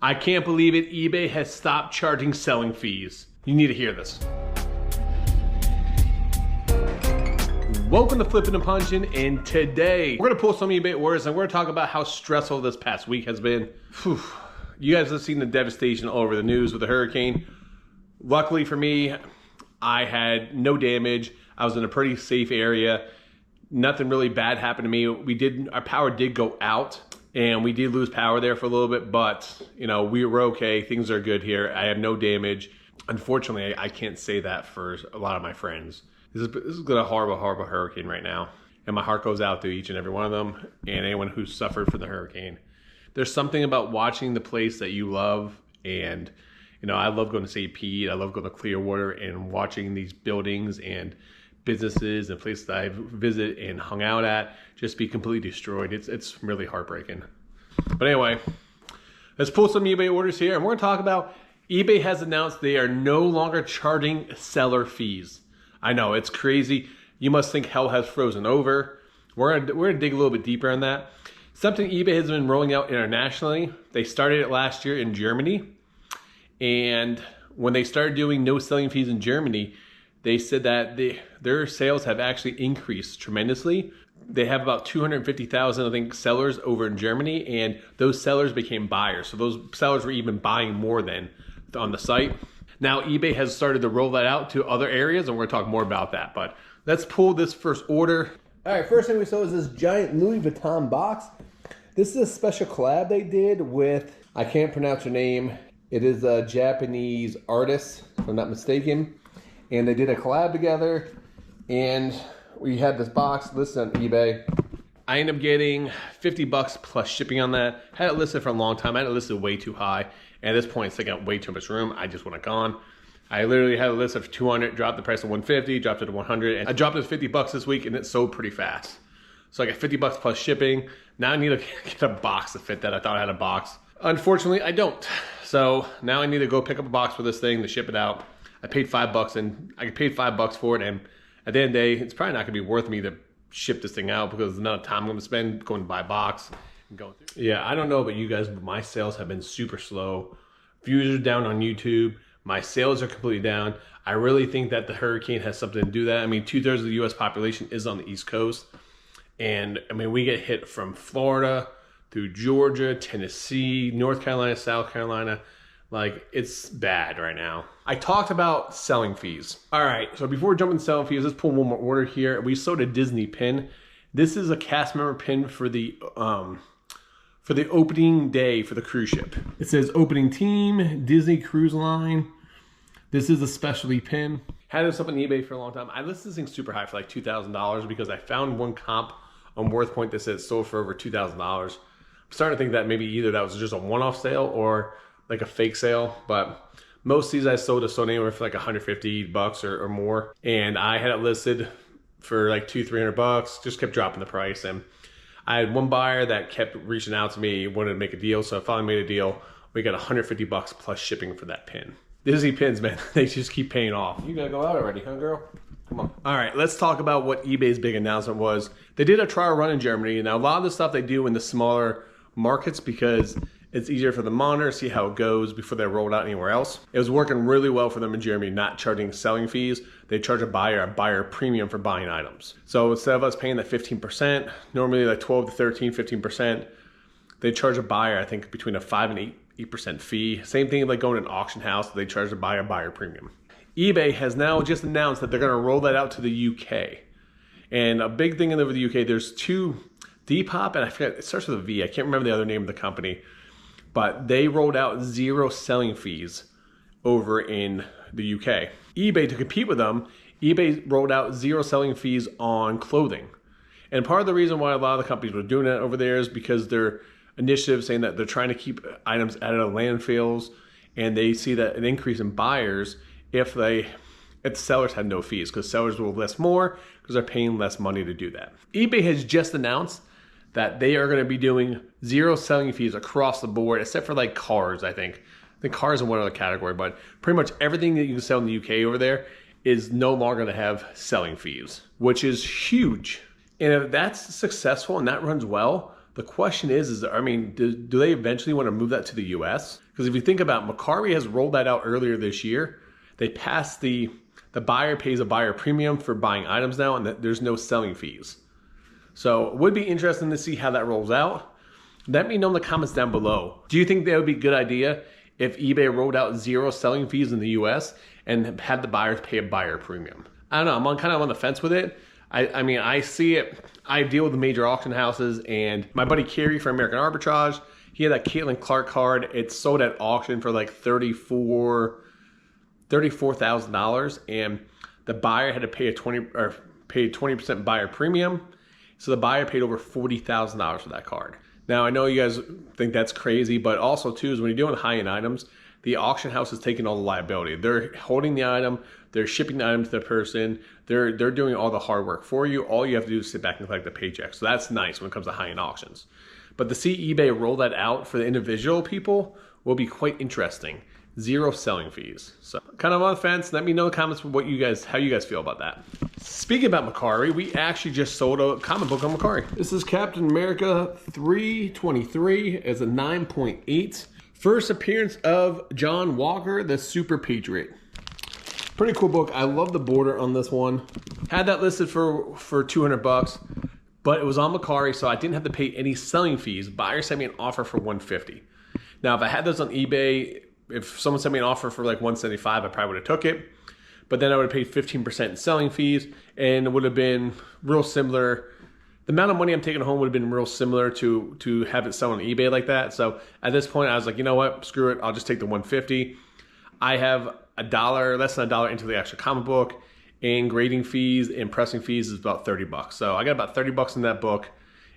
I can't believe it. eBay has stopped charging selling fees. You need to hear this. Welcome to Flipping and Punching, and today we're gonna pull some eBay orders and we're gonna talk about how stressful this past week has been. Whew. You guys have seen the devastation all over the news with the hurricane. Luckily for me, I had no damage. I was in a pretty safe area. Nothing really bad happened to me. Our power did go out and we did lose power there for a little bit, but you know, we were okay. Things are good here. I have no damage. Unfortunately, I can't say that for a lot of my friends. This is a horrible, horrible hurricane right now. And my heart goes out to each and every one of them and anyone who suffered from the hurricane. There's something about watching the place that you love, and you know, I love going to St. Pete, I love going to Clearwater and watching these buildings and businesses and places that I've visited and hung out at just be completely destroyed. It's really heartbreaking. But anyway, let's pull some eBay orders here, and we're gonna talk about eBay has announced they are no longer charging seller fees. I know, it's crazy. You must think hell has frozen over. We're gonna dig a little bit deeper on that. Something eBay has been rolling out internationally. They started it last year in Germany, and when they started doing no selling fees in Germany, they said that their sales have actually increased tremendously. They have about 250,000, I think, sellers over in Germany, and those sellers became buyers. So those sellers were even buying more than on the site. Now eBay has started to roll that out to other areas, and we're gonna talk more about that. But let's pull this first order. All right, first thing we saw is this giant Louis Vuitton box. This is a special collab they did with, I can't pronounce her name. It is a Japanese artist, if I'm not mistaken. And they did a collab together, and we had this box listed on eBay. I ended up getting 50 bucks plus shipping on that. Had it listed for a long time. I had it listed way too high. And at this point, it's taking up way too much room. I just want it gone. I literally had it listed for 200, dropped the price to 150, dropped it to 100, and I dropped it to 50 bucks this week, and it sold pretty fast. So I got 50 bucks plus shipping. Now I need to get a box to fit that. I thought I had a box. Unfortunately, I don't. So now I need to go pick up a box for this thing to ship it out. I paid $5 and I paid $5 for it, and at the end of the day, it's probably not gonna be worth me to ship this thing out because there's not time I'm gonna spend going to buy a box and going through. Yeah, I don't know about you guys, but my sales have been super slow. Views are down on YouTube. My sales are completely down. I really think that the hurricane has something to do with that. I mean, 2/3 of the US population is on the East Coast. And I mean, we get hit from Florida through Georgia, Tennessee, North Carolina, South Carolina. Like, it's bad right now. I talked about selling fees. All right, so before we jump into selling fees, let's pull one more order here. We sold a Disney pin. This is a cast member pin for the opening day for the cruise ship. It says opening team, Disney Cruise Line. This is a specialty pin. Had this up on eBay for a long time. I listed this thing super high for like $2,000 because I found one comp on WorthPoint that said it sold for over $2,000. I'm starting to think that maybe either that was just a one-off sale or like a fake sale, but most of these I sold anywhere for like 150 bucks or more. And I had it listed for like $200-300 bucks, just kept dropping the price. And I had one buyer that kept reaching out to me, wanted to make a deal. So I finally made a deal. We got 150 bucks plus shipping for that pin. Disney pins, man, they just keep paying off. You gotta go out already, huh, girl? Come on. All right, let's talk about what eBay's big announcement was. They did a trial run in Germany. Now, a lot of the stuff they do in the smaller markets because it's easier for the monitor to see how it goes before they roll it out anywhere else. It was working really well for them in Germany, not charging selling fees. They charge a buyer premium for buying items. So instead of us paying that 15%, normally like 12 to 13, 15%, they charge a buyer, I think, between a 5 and 8% fee. Same thing like going to an auction house, they charge the buyer premium. eBay has now just announced that they're gonna roll that out to the UK. And a big thing over the UK, there's two, Depop, and I forget, it starts with a V. I can't remember the other name of the company, but they rolled out 0 selling fees over in the UK. eBay, to compete with them, eBay rolled out 0 selling fees on clothing. And part of the reason why a lot of the companies were doing that over there is because their initiative saying that they're trying to keep items out of landfills, and they see that an increase in buyers if the sellers had no fees, because sellers will list more because they're paying less money to do that. eBay has just announced that they are going to be doing 0 selling fees across the board, except for like cars, I think. I think cars in one other category, but pretty much everything that you can sell in the UK over there is no longer going to have selling fees, which is huge. And if that's successful and that runs well, the question is I mean, do they eventually want to move that to the US? Because Because if you think about it, Mercari has rolled that out earlier this year. They passed the buyer pays a buyer premium for buying items now, and there's no selling fees. So it would be interesting to see how that rolls out. Let me know in the comments down below. Do you think that would be a good idea if eBay rolled out 0 selling fees in the US and had the buyers pay a buyer premium? I don't know, I'm kind of on the fence with it. I mean, I see it. I deal with the major auction houses, and my buddy Kerry from American Arbitrage, he had that Caitlin Clark card. It sold at auction for like $34,000, and the buyer had to pay a 20% buyer premium. So the buyer paid over $40,000 for that card. Now, I know you guys think that's crazy, but also too is when you're doing high-end items, the auction house is taking all the liability. They're holding the item, they're shipping the item to the person, they're doing all the hard work for you. All you have to do is sit back and collect the paycheck. So that's nice when it comes to high-end auctions. But to see eBay roll that out for the individual people will be quite interesting. 0 selling fees. So kind of on the fence. Let me know in the comments how you guys feel about that. Speaking about Mercari, we actually just sold a comic book on Mercari. This is Captain America 323. It's a 9.8. First appearance of John Walker, the Super Patriot. Pretty cool book. I love the border on this one. Had that listed for 200 bucks, but it was on Mercari, so I didn't have to pay any selling fees. Buyer sent me an offer for 150. Now, if I had this on eBay, if someone sent me an offer for like 175, I probably would have took it. But then I would have paid 15% in selling fees, and it would have been real similar. The amount of money I'm taking home would have been real similar to have it sell on eBay like that. So at this point, I was like, you know what? Screw it. I'll just take the 150. I have less than a dollar into the actual comic book, and grading fees and pressing fees is about 30 bucks. So I got about 30 bucks in that book,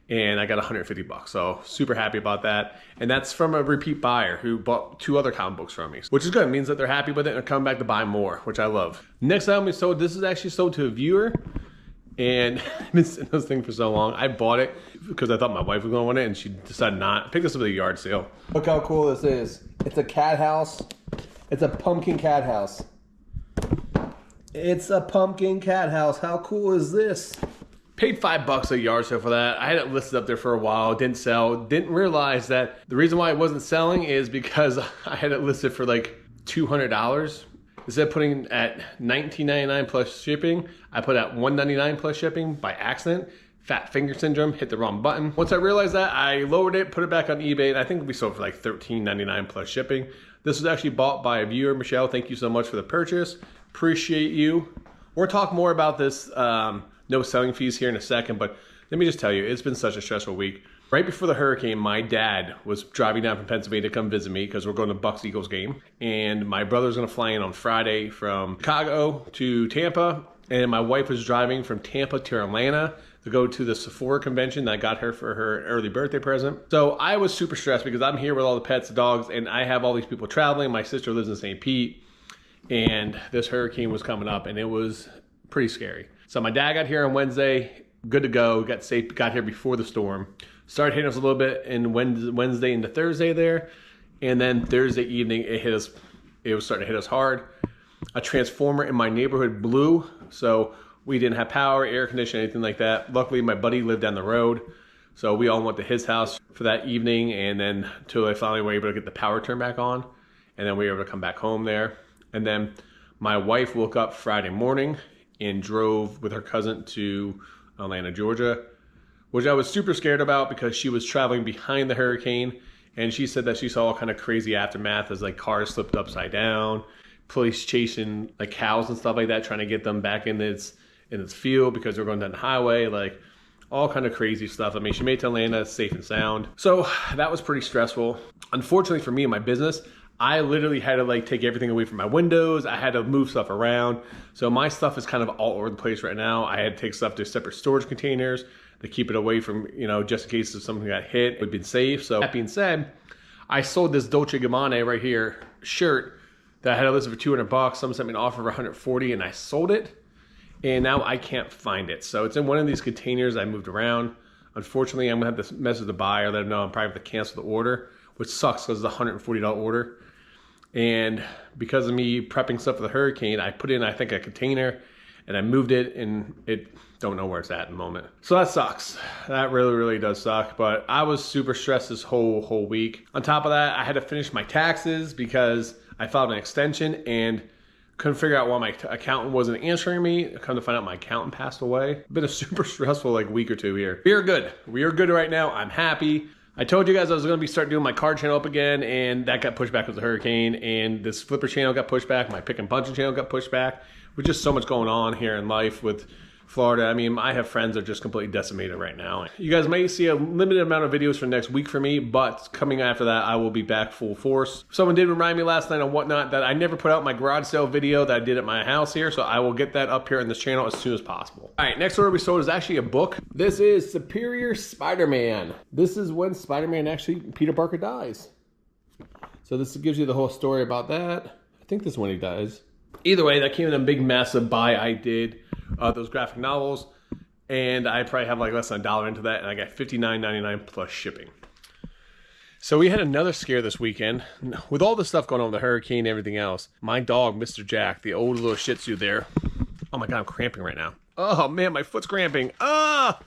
and I got 150 bucks. So super happy about that. And that's from a repeat buyer who bought 2 other comic books from me, which is good. It means that they're happy with it and they're coming back to buy more, which I love. Next item we sold, this is actually sold to a viewer, and I've been sitting this thing for so long. I bought it because I thought my wife was going to want it, and she decided not. I picked this up at a yard sale. Look how cool this is. It's a cat house. It's a pumpkin cat house. It's a pumpkin cat house. How cool is this? Paid $5 a yard sale for that. I had it listed up there for a while, didn't sell. Didn't realize that the reason why it wasn't selling is because I had it listed for like $200. Instead of putting at $19.99 plus shipping, I put at $199 plus shipping by accident. Fat finger syndrome, hit the wrong button. Once I realized that, I lowered it, put it back on eBay, and I think we sold for like $13.99 plus shipping. This was actually bought by a viewer, Michelle. Thank you so much for the purchase. Appreciate you. We'll talk more about this no selling fees here in a second, but let me just tell you, it's been such a stressful week. Right before the hurricane, my dad was driving down from Pennsylvania to come visit me because we're going to Bucks-Eagles game. And my brother's going to fly in on Friday from Chicago to Tampa. And my wife was driving from Tampa to Atlanta to go to the Sephora convention that I got her for her early birthday present. So I was super stressed because I'm here with all the pets, the dogs, and I have all these people traveling. My sister lives in St. Pete, and this hurricane was coming up, and it was pretty scary. So my dad got here on Wednesday, good to go, got here before the storm. Started hitting us a little bit in Wednesday into Thursday there, and then Thursday evening it hit us. It was starting to hit us hard. A transformer in my neighborhood blew, so we didn't have power, air conditioning, anything like that. Luckily, my buddy lived down the road, so we all went to his house for that evening, and then until I finally were able to get the power turned back on, and then we were able to come back home there. And then my wife woke up Friday morning and drove with her cousin to Atlanta, Georgia, which I was super scared about because she was traveling behind the hurricane, and she said that she saw all kind of crazy aftermath as like cars slipped upside down, police chasing like cows and stuff like that, trying to get them back in its field because they're going down the highway, like all kind of crazy stuff. I mean, she made it to Atlanta safe and sound. So that was pretty stressful. Unfortunately for me and my business, I literally had to like take everything away from my windows. I had to move stuff around. So my stuff is kind of all over the place right now. I had to take stuff to separate storage containers to keep it away from, just in case if something got hit, it would be safe. So that being said, I sold this Dolce & Gabbana right here shirt that I had listed for 200 bucks. Someone sent me an offer of 140 and I sold it. And now I can't find it. So it's in one of these containers I moved around. Unfortunately, I'm gonna have to message the buyer, let them know I'm probably have to cancel the order, which sucks because it's a $140 order. And because of me prepping stuff for the hurricane, I put in, I think, a container, and I moved it, and it don't know where it's at the moment. So that sucks. That really, really does suck. But I was super stressed this whole week. On top of that, I had to finish my taxes because I filed an extension and couldn't figure out why my accountant wasn't answering me. Come to find out my accountant passed away. Been a super stressful like week or two here. We are good. We are good right now. I'm happy. I told you guys I was going to start doing my card channel up again, and that got pushed back with the hurricane, and this flipper channel got pushed back. My pick and punching channel got pushed back. With just so much going on here in life with Florida. I mean, I have friends that are just completely decimated right now. You guys may see a limited amount of videos for next week for me, but coming after that, I will be back full force. Someone did remind me last night on Whatnot that I never put out my garage sale video that I did at my house here, so I will get that up here in this channel as soon as possible. All right, next order we sold is actually a book. This is Superior Spider-Man. This is when Spider-Man actually, Peter Parker dies. So this gives you the whole story about that. I think this is when he dies. Either way, that came in a big massive buy I did. Those graphic novels, and I probably have like less than $1 into that, and I got $59.99 plus shipping. So we had another scare this weekend. With all the stuff going on with the hurricane and everything else, my dog, Mr. Jack, the old little Shih Tzu there. Oh my God, I'm cramping right now. Oh man, my foot's cramping. Ah!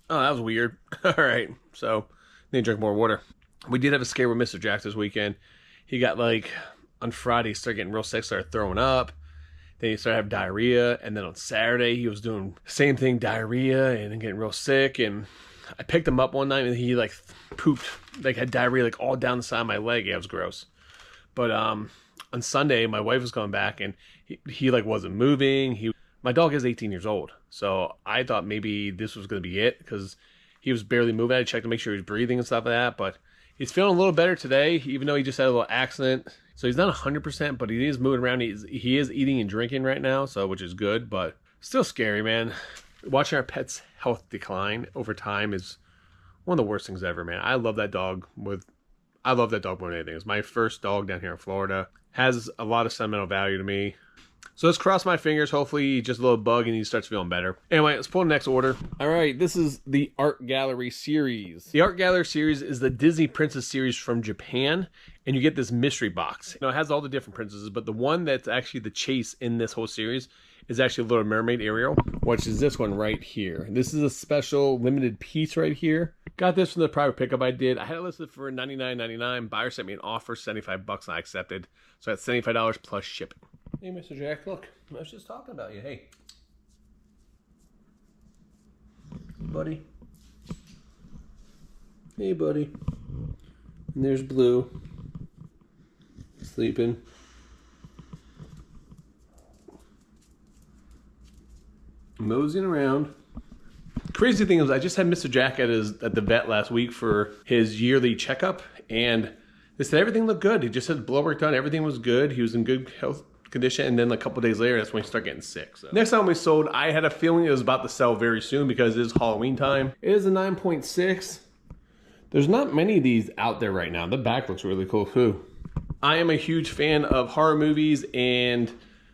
Oh, that was weird. All right, so need to drink more water. We did have a scare with Mr. Jack this weekend. He got like, on Friday, he started getting real sick, started throwing up. Then he started having diarrhea, and then on Saturday he was doing the same thing, diarrhea, and then getting real sick. And I picked him up one night, and he like pooped, like had diarrhea like all down the side of my leg. Yeah, it was gross. But on Sunday, my wife was coming back, and he like wasn't moving. My dog is 18 years old, so I thought maybe this was gonna be it because he was barely moving. I checked to make sure he was breathing and stuff like that, but he's feeling a little better today, even though he just had a little accident. So he's not 100%, but he is moving around. He is eating and drinking right now, so which is good, but still scary, man. Watching our pet's health decline over time is one of the worst things ever, man. I love that dog more than anything. It's my first dog down here in Florida. Has a lot of sentimental value to me. So let's cross my fingers. Hopefully just a little bug and he starts feeling better. Anyway, let's pull the next order. All right, this is the Art Gallery series. The Art Gallery series is the Disney Princess series from Japan, and you get this mystery box. You know, it has all the different princesses, but the one that's actually the chase in this whole series is actually Little Mermaid Ariel, which is this one right here. This is a special limited piece right here. Got this from the private pickup I did. I had it listed for $99.99. Buyer sent me an offer, $75, and I accepted. So that's $75 plus shipping. Hey, Mr. Jack, look. I was just talking about you. Hey. Buddy. Hey, buddy. And there's Blue. Sleeping. Moseying around. Crazy thing is, I just had Mr. Jack at the vet last week for his yearly checkup, and they said everything looked good. He just had blood work done. Everything was good. He was in good health condition, and then a couple days later, that's when he started getting sick. So next time we sold, I had a feeling it was about to sell very soon because it is Halloween time. It is a 9.6. There's not many of these out there right now. The back looks really cool too. I am a huge fan of horror movies and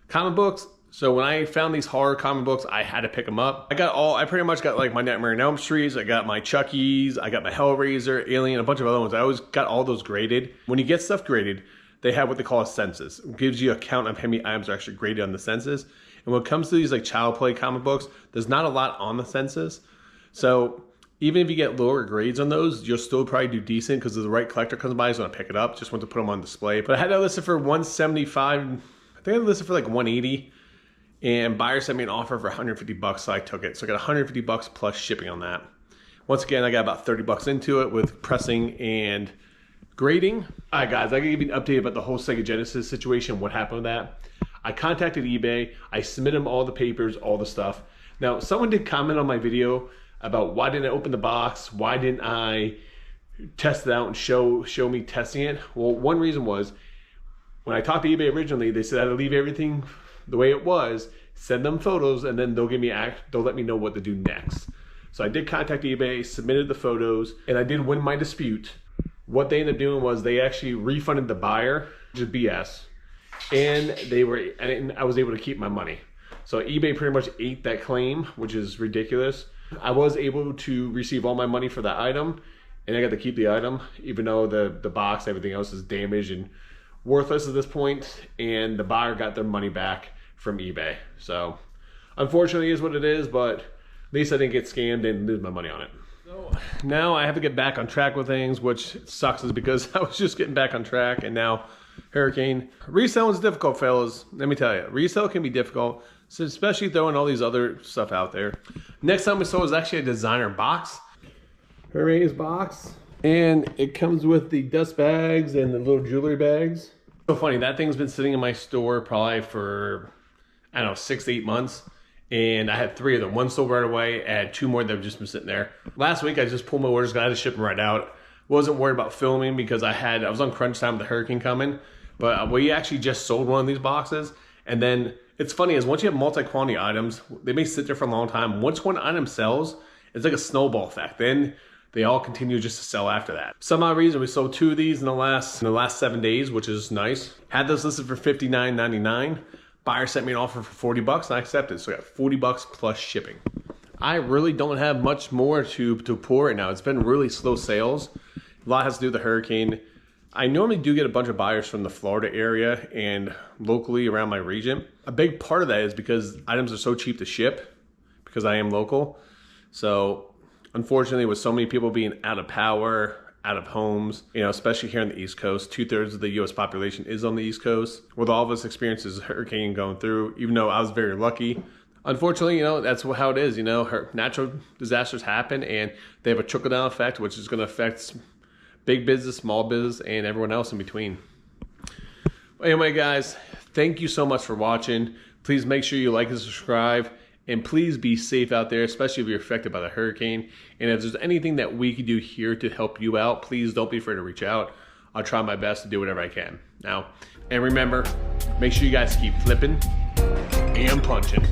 comic books. So when I found these horror comic books, I had to pick them up. I pretty much got like my Nightmare on Elm Street, I got my Chucky's, I got my Hellraiser, Alien, a bunch of other ones. I always got all those graded. When you get stuff graded, they have what they call a census. It gives you a count of how many items are actually graded on the census. And when it comes to these like child play comic books, there's not a lot on the census. So even if you get lower grades on those, you'll still probably do decent because if the right collector comes by, he's gonna pick it up. Just want to put them on display. But I had that listed for $175. I think I had it listed for like $180. And buyer sent me an offer for $150, so I took it. So I got $150 plus shipping on that. Once again, I got about $30 into it with pressing and grading. All right, guys, I can give you an update about the whole Sega Genesis situation, what happened with that. I contacted eBay. I submitted them all the papers, all the stuff. Now, someone did comment on my video about why didn't I open the box? Why didn't I test it out and show me testing it? Well, one reason was when I talked to eBay originally, they said I had to leave everything the way it was, send them photos, and then they'll let me know what to do next. So I did contact eBay, submitted the photos, and I did win my dispute. What they ended up doing was they actually refunded the buyer, which is BS, and I was able to keep my money. So eBay pretty much ate that claim, which is ridiculous. I was able to receive all my money for that item, and I got to keep the item, even though the box, everything else is damaged and worthless at this point, and the buyer got their money back from eBay. So Unfortunately, it is what it is, but at least I didn't get scammed and lose my money on it. So now I have to get back on track with things, which sucks is because I was just getting back on track and now hurricane. Reselling is difficult, fellas. Let me tell you, resale can be difficult, so especially throwing all these other stuff out there. Next time we saw was actually a designer box. Hermes box. And it comes with the dust bags and the little jewelry bags. So funny, that thing's been sitting in my store probably for, I don't know, 6 to 8 months. And I had 3 of them. One sold right away. I had 2 more that have just been sitting there. Last week, I just pulled my orders, got to ship them right out. Wasn't worried about filming because I was on crunch time with the hurricane coming. But we actually just sold one of these boxes. And then it's funny is once you have multi-quantity items, they may sit there for a long time. Once one item sells, it's like a snowball effect. Then they all continue just to sell after that. Some odd reason we sold 2 of these in the last 7 days, which is nice. Had those listed for $59.99. Buyer sent me an offer for $40 and I accepted. So I got $40 plus shipping. I really don't have much more to pour right now. It's been really slow sales. A lot has to do with the hurricane. I normally do get a bunch of buyers from the Florida area and locally around my region. A big part of that is because items are so cheap to ship because I am local. So unfortunately, with so many people being out of power, out of homes, especially here on the East Coast, 2/3 of the U.S. population is on the East Coast. With all of us experiences hurricane going through, even though I was very lucky, unfortunately, that's how it is. Natural disasters happen and they have a trickle-down effect, which is going to affect big business, small business, and everyone else in between. Anyway, guys, thank you so much for watching. Please make sure you like and subscribe. And please be safe out there, especially if you're affected by the hurricane. And if there's anything that we can do here to help you out, please don't be afraid to reach out. I'll try my best to do whatever I can. Now, and remember, make sure you guys keep flipping and punching.